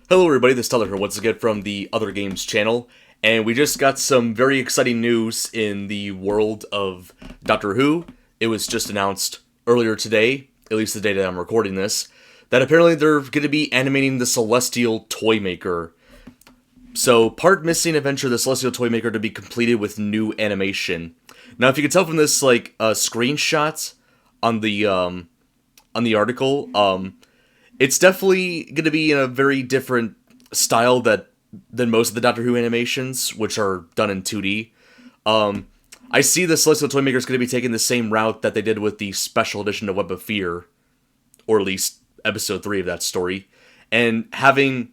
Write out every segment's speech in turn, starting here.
Hello everybody, this is Tyler here once again from the Other Games channel, and we just got some very exciting news in the world of Doctor Who. It was just announced earlier today, at least the day that I'm recording this, that apparently they're going to be animating the Celestial Toymaker. So, part missing adventure, the Celestial Toymaker, to be completed with new animation. Now, if you can tell from this, screenshot on the article, it's definitely going to be in a very different style than most of the Doctor Who animations, which are done in 2D. I see the Celestial Toymaker is going to be taking the same route that they did with the special edition of Web of Fear, or at least episode 3 of that story, and having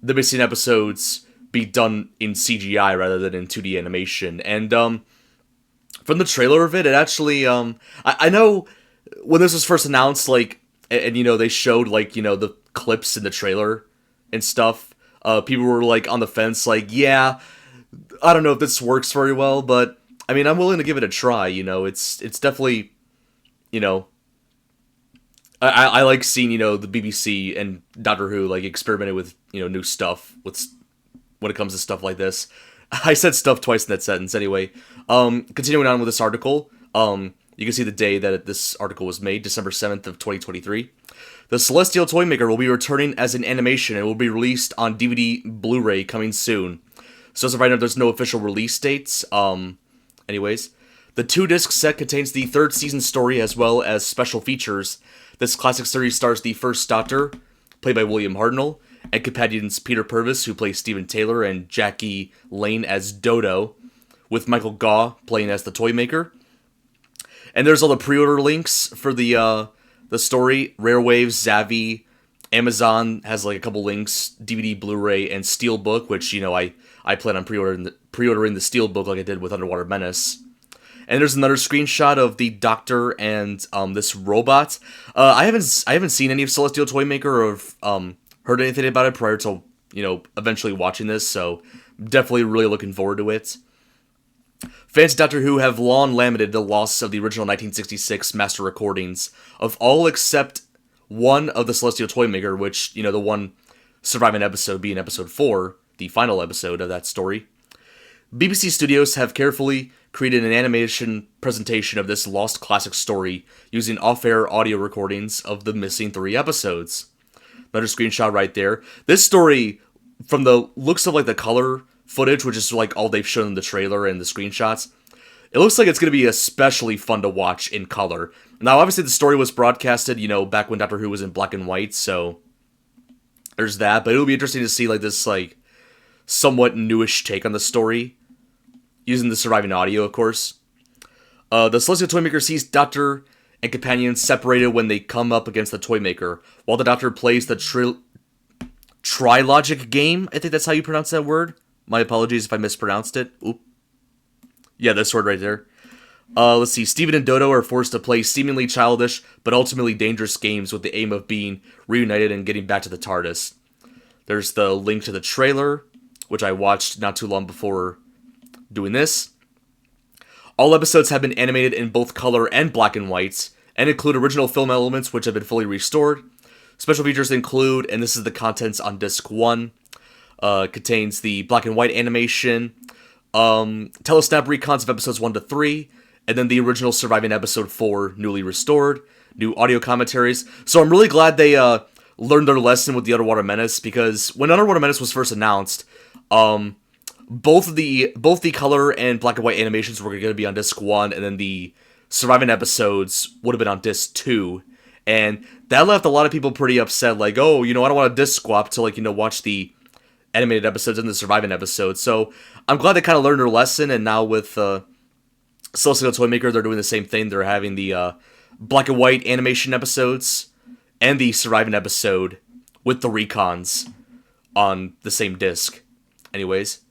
the missing episodes be done in CGI rather than in 2D animation. And from the trailer of it, it actually, I know when this was first announced, and they showed the clips in the trailer and stuff. People were on the fence, yeah, I don't know if this works very well, but I mean, I'm willing to give it a try. It's definitely, I like seeing the BBC and Doctor Who experimenting with new stuff when it comes to stuff like this. I said stuff twice in that sentence. Anyway, continuing on with this article, you can see the day that this article was made, December 7th of 2023. The Celestial Toymaker will be returning as an animation and will be released on DVD Blu-ray coming soon. So as of right now, there's no official release dates. Anyways, the 2-disc set contains the 3rd season story as well as special features. This classic series stars the First Doctor, played by William Hartnell, and companions Peter Purvis, who plays Stephen Taylor, and Jackie Lane as Dodo, with Michael Gaw playing as the Toymaker. And there's all the pre-order links for the story. Rarewaves, Zavi, Amazon has a couple links, DVD, Blu-ray, and Steelbook, which I plan on pre-ordering the Steelbook like I did with Underwater Menace. And there's another screenshot of the Doctor and this robot. I haven't seen any of Celestial Toymaker or heard anything about it prior to eventually watching this, so definitely really looking forward to it. Fans of Doctor Who have long lamented the loss of the original 1966 master recordings of all except one of the Celestial Toymaker, which, the one surviving episode being episode 4, the final episode of that story. BBC Studios have carefully created an animation presentation of this lost classic story using off-air audio recordings of the missing 3 episodes. Another screenshot right there. This story, from the looks of the color footage, which is all they've shown in the trailer and the screenshots, it looks like it's going to be especially fun to watch in color. Now, obviously, the story was broadcasted, back when Doctor Who was in black and white, so there's that. But it'll be interesting to see this somewhat newish take on the story, using the surviving audio, of course. The Celestial Toymaker sees Doctor and companions separated when they come up against the Toymaker, while the Doctor plays the Trilogic game. I think that's how you pronounce that word. My apologies if I mispronounced it. Oop. Yeah, this word right there. Let's see. Steven and Dodo are forced to play seemingly childish, but ultimately dangerous games with the aim of being reunited and getting back to the TARDIS. There's the link to the trailer, which I watched not too long before doing this. All episodes have been animated in both color and black and white, and include original film elements which have been fully restored. Special features include, and this is the contents on Disc 1, contains the black and white animation, telesnap recons of episodes 1 to 3, and then the original surviving episode 4, newly restored, new audio commentaries. So I'm really glad they learned their lesson with the Underwater Menace, because when Underwater Menace was first announced, both the color and black and white animations were going to be on Disc 1, and then the surviving episodes would have been on Disc 2. And that left a lot of people pretty upset, I don't want a disc swap to, watch the animated episodes and the surviving episodes. So I'm glad they kind of learned their lesson, and now with Celestial Toymaker, they're doing the same thing. They're having the black and white animation episodes and the surviving episode with the recons on the same disc. Anyways,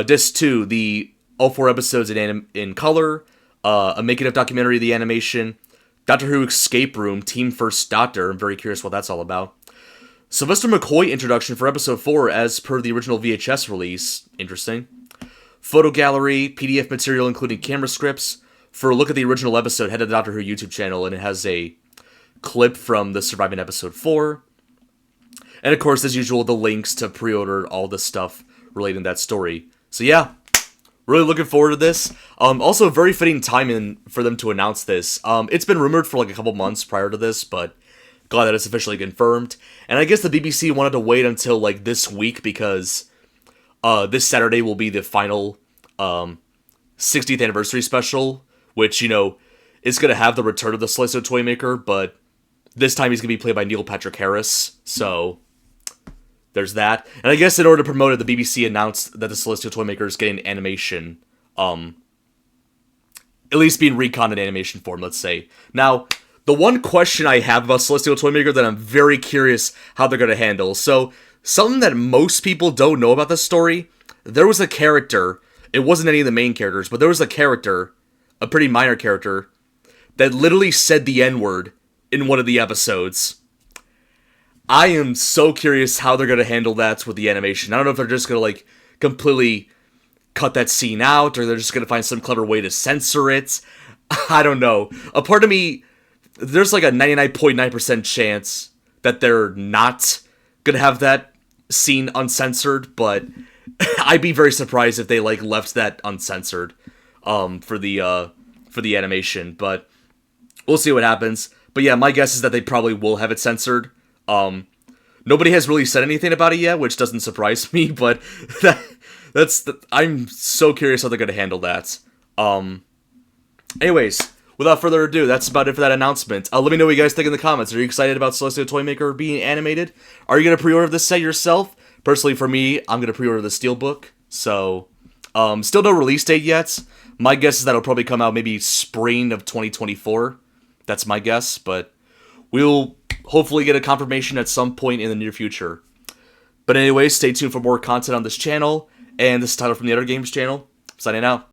Disc 2, all 4 episodes in color, a making of documentary of the animation, Doctor Who Escape Room, Team First Doctor. I'm very curious what that's all about. Sylvester McCoy introduction for episode 4 as per the original VHS release. Interesting. Photo gallery, PDF material including camera scripts. For a look at the original episode, head to the Doctor Who YouTube channel, and it has a clip from the surviving episode 4. And of course, as usual, the links to pre-order all the stuff relating to that story. So yeah, really looking forward to this. Also, very fitting timing for them to announce this. It's been rumored for like a couple months prior to this, but glad that it's officially confirmed. And I guess the BBC wanted to wait until like this week because this Saturday will be the final 60th anniversary special, which, you know, is going to have the return of the Celestial Toymaker, but this time he's going to be played by Neil Patrick Harris, so there's that. And I guess in order to promote it, the BBC announced that the Celestial Toymaker is getting animation, at least being reconned in animation form, let's say. Now, the one question I have about Celestial Toymaker that I'm very curious how they're going to handle, so something that most people don't know about this story, there was a character, it wasn't any of the main characters, but there was a character, a pretty minor character, that literally said the N-word in one of the episodes. I am so curious how they're going to handle that with the animation. I don't know if they're just going to, like, completely cut that scene out, or they're just going to find some clever way to censor it. I don't know. A part of me, there's like a 99.9% chance that they're not going to have that scene uncensored, but I'd be very surprised if they, like, left that uncensored for the animation, but we'll see what happens. But yeah, my guess is that they probably will have it censored. Nobody has really said anything about it yet, which doesn't surprise me, but I'm so curious how they're going to handle that. Anyways, without further ado, that's about it for that announcement. Let me know what you guys think in the comments. Are you excited about Celestial Toymaker being animated? Are you going to pre-order this set yourself? Personally, for me, I'm going to pre-order the Steelbook, so still no release date yet. My guess is that it'll probably come out maybe spring of 2024. That's my guess, but we'll hopefully get a confirmation at some point in the near future. But anyway, stay tuned for more content on this channel, and this is Tyler from the Other Games channel, signing out.